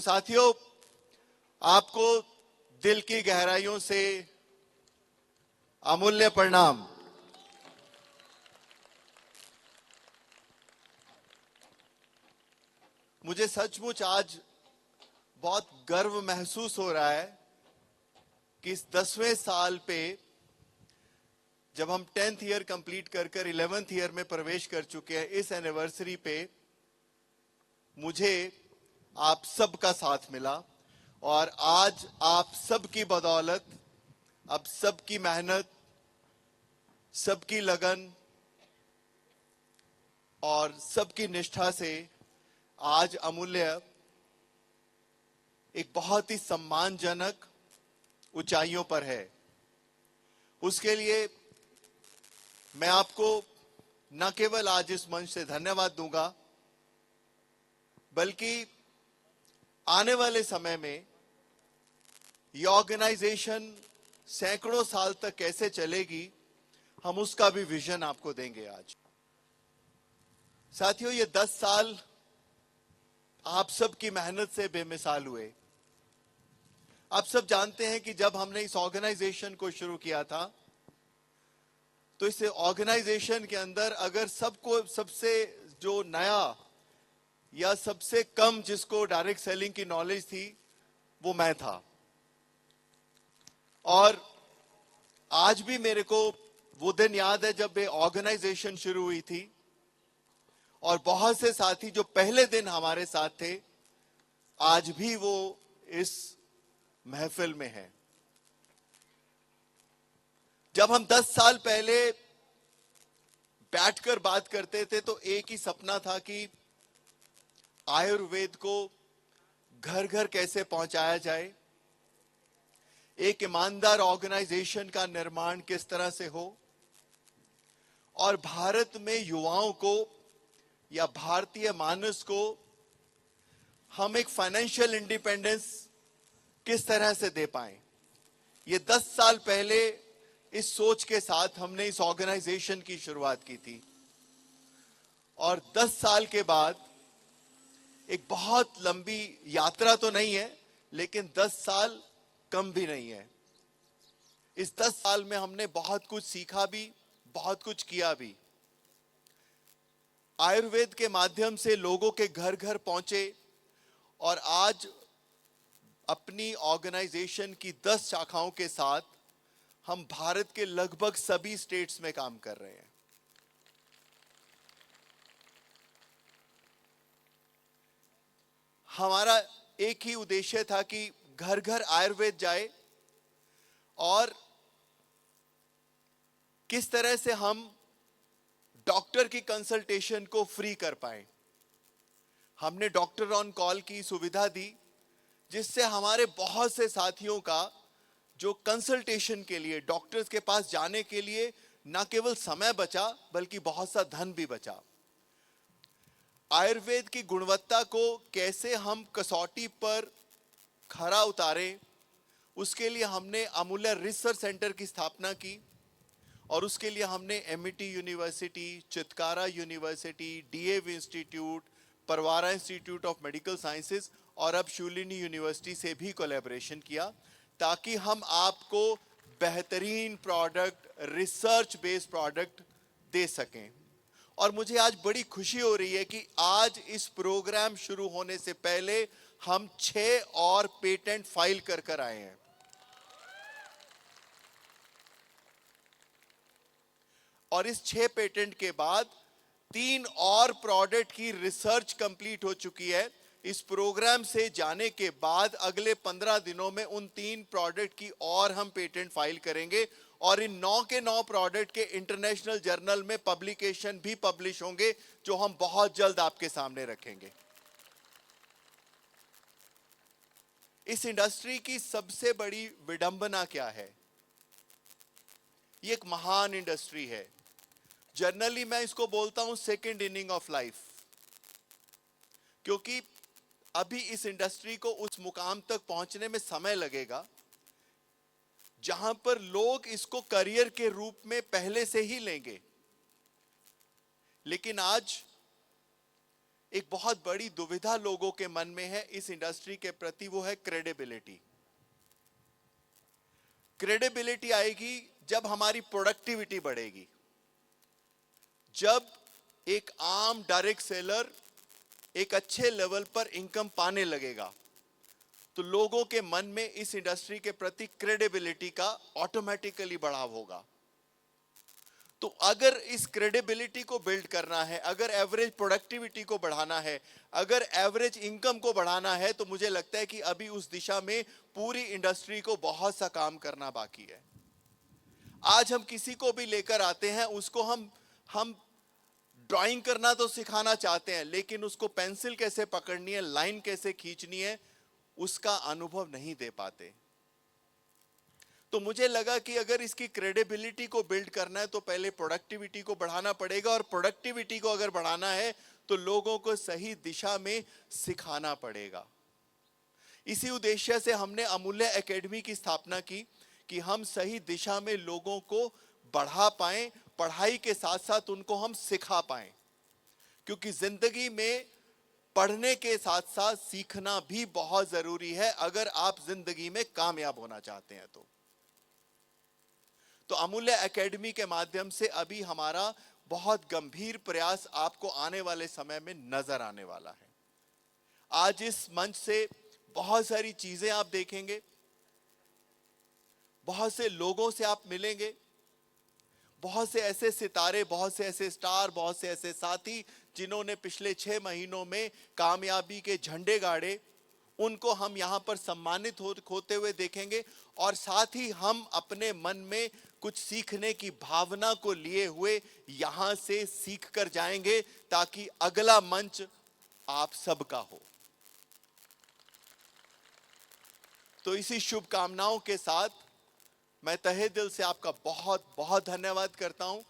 साथियों, आपको दिल की गहराइयों से अमूल्य प्रणाम। मुझे सचमुच आज बहुत गर्व महसूस हो रहा है कि इस 10वें साल पे जब हम 10th ईयर कंप्लीट कर 11th ईयर में प्रवेश कर चुके हैं, इस एनिवर्सरी पे मुझे आप सबका साथ मिला और आज आप सबकी बदौलत, अब सबकी मेहनत, सबकी लगन और सबकी निष्ठा से आज अमूल्य एक बहुत ही सम्मानजनक ऊंचाइयों पर है। उसके लिए मैं आपको न केवल आज इस मंच से धन्यवाद दूंगा, बल्कि आने वाले समय में ये ऑर्गेनाइजेशन सैकड़ों साल तक कैसे चलेगी, हम उसका भी विजन आपको देंगे आज। साथियों, ये 10 साल आप सबकी मेहनत से बेमिसाल हुए। आप सब जानते हैं कि जब हमने इस ऑर्गेनाइजेशन को शुरू किया था, तो इस ऑर्गेनाइजेशन के अंदर अगर सबसे जो नया या सबसे कम जिसको डायरेक्ट सेलिंग की नॉलेज थी, वो मैं था। और आज भी मेरे को वो दिन याद है जब ये ऑर्गेनाइजेशन शुरू हुई थी और बहुत से साथी जो पहले दिन हमारे साथ थे, आज भी वो इस महफिल में हैं। जब हम 10 साल पहले बैठकर बात करते थे तो एक ही सपना था कि आयुर्वेद को घर घर कैसे पहुंचाया जाए, एक ईमानदार ऑर्गेनाइजेशन का निर्माण किस तरह से हो और भारत में युवाओं को या भारतीय मानस को हम एक फाइनेंशियल इंडिपेंडेंस किस तरह से दे पाएं। ये 10 साल पहले इस सोच के साथ हमने इस ऑर्गेनाइजेशन की शुरुआत की थी और 10 साल के बाद एक बहुत लंबी यात्रा तो नहीं है, लेकिन 10 साल कम भी नहीं है। इस 10 साल में हमने बहुत कुछ सीखा भी, बहुत कुछ किया भी। आयुर्वेद के माध्यम से लोगों के घर घर पहुंचे और आज अपनी ऑर्गेनाइजेशन की 10 शाखाओं के साथ हम भारत के लगभग सभी स्टेट्स में काम कर रहे हैं। हमारा एक ही उद्देश्य था कि घर घर आयुर्वेद जाए और किस तरह से हम डॉक्टर की कंसल्टेशन को फ्री कर पाए। हमने डॉक्टर ऑन कॉल की सुविधा दी, जिससे हमारे बहुत से साथियों का जो कंसल्टेशन के लिए डॉक्टर्स के पास जाने के लिए न केवल समय बचा, बल्कि बहुत सा धन भी बचा। आयुर्वेद की गुणवत्ता को कैसे हम कसौटी पर खरा उतारें, उसके लिए हमने अमूल्य रिसर्च सेंटर की स्थापना की और उसके लिए हमने MET university, Chitkara university, DAV institute, Pravara institute of medical sciences और अब शूलिनी यूनिवर्सिटी से भी कोलैबोरेशन किया, ताकि हम आपको बेहतरीन प्रोडक्ट, रिसर्च बेस्ड प्रोडक्ट दे सकें। और मुझे आज बड़ी खुशी हो रही है कि आज इस प्रोग्राम शुरू होने से पहले हम 6 और पेटेंट फाइल कर आए हैं। और इस 6 पेटेंट के बाद 3 और प्रोडक्ट की रिसर्च कंप्लीट हो चुकी है। इस प्रोग्राम से जाने के बाद अगले 15 दिनों में उन 3 प्रोडक्ट की और हम पेटेंट फाइल करेंगे और इन 9 के 9 प्रोडक्ट के इंटरनेशनल जर्नल में पब्लिकेशन भी पब्लिश होंगे, जो हम बहुत जल्द आपके सामने रखेंगे। इस इंडस्ट्री की सबसे बड़ी विडंबना क्या है? ये एक महान इंडस्ट्री है। जनरली मैं इसको बोलता हूं सेकेंड इनिंग ऑफ लाइफ, क्योंकि अभी इस इंडस्ट्री को उस मुकाम तक पहुंचने में समय लगेगा जहां पर लोग इसको करियर के रूप में पहले से ही लेंगे। लेकिन आज एक बहुत बड़ी दुविधा लोगों के मन में है इस इंडस्ट्री के प्रति, वो है क्रेडिबिलिटी। क्रेडिबिलिटी आएगी जब हमारी प्रोडक्टिविटी बढ़ेगी, जब एक आम डायरेक्ट सेलर एक अच्छे लेवल पर इनकम पाने लगेगा, तो लोगों के मन में इस इंडस्ट्री के प्रति क्रेडिबिलिटी का ऑटोमेटिकली बढ़ाव होगा। तो अगर इस क्रेडिबिलिटी को बिल्ड करना है, अगर एवरेज प्रोडक्टिविटी को बढ़ाना है, अगर एवरेज इनकम को बढ़ाना है, तो मुझे लगता है कि अभी उस दिशा में पूरी इंडस्ट्री को बहुत सा काम करना बाकी है। आज हम किसी को भी लेकर आते हैं, उसको हम ड्राइंग करना तो सिखाना चाहते हैं, लेकिन उसको पेंसिल कैसे पकड़नी है, लाइन कैसे खींचनी है, उसका अनुभव नहीं दे पाते। तो मुझे लगा कि अगर इसकी क्रेडिबिलिटी को बिल्ड करना है तो पहले प्रोडक्टिविटी को बढ़ाना पड़ेगा, और प्रोडक्टिविटी को अगर बढ़ाना है तो लोगों को सही दिशा में सिखाना पड़ेगा। इसी उद्देश्य से हमने अमूल्य एकेडमी की स्थापना की कि हम सही दिशा में लोगों को बढ़ा पाएं, पढ़ाई के साथ साथ उनको हम सिखा पाएं, क्योंकि जिंदगी में पढ़ने के साथ साथ सीखना भी बहुत जरूरी है अगर आप जिंदगी में कामयाब होना चाहते हैं। तो अमूल्य एकेडमी के माध्यम से अभी हमारा बहुत गंभीर प्रयास आपको आने वाले समय में नजर आने वाला है। आज इस मंच से बहुत सारी चीजें आप देखेंगे, बहुत से लोगों से आप मिलेंगे, बहुत से ऐसे सितारे, बहुत से ऐसे स्टार, बहुत से ऐसे साथी जिन्होंने पिछले 6 महीनों में कामयाबी के झंडे गाड़े, उनको हम यहां पर सम्मानित होते हुए देखेंगे। और साथ ही हम अपने मन में कुछ सीखने की भावना को लिए हुए यहां से सीख कर जाएंगे, ताकि अगला मंच आप सबका हो। तो इसी शुभकामनाओं के साथ मैं तहे दिल से आपका बहुत बहुत धन्यवाद करता हूं।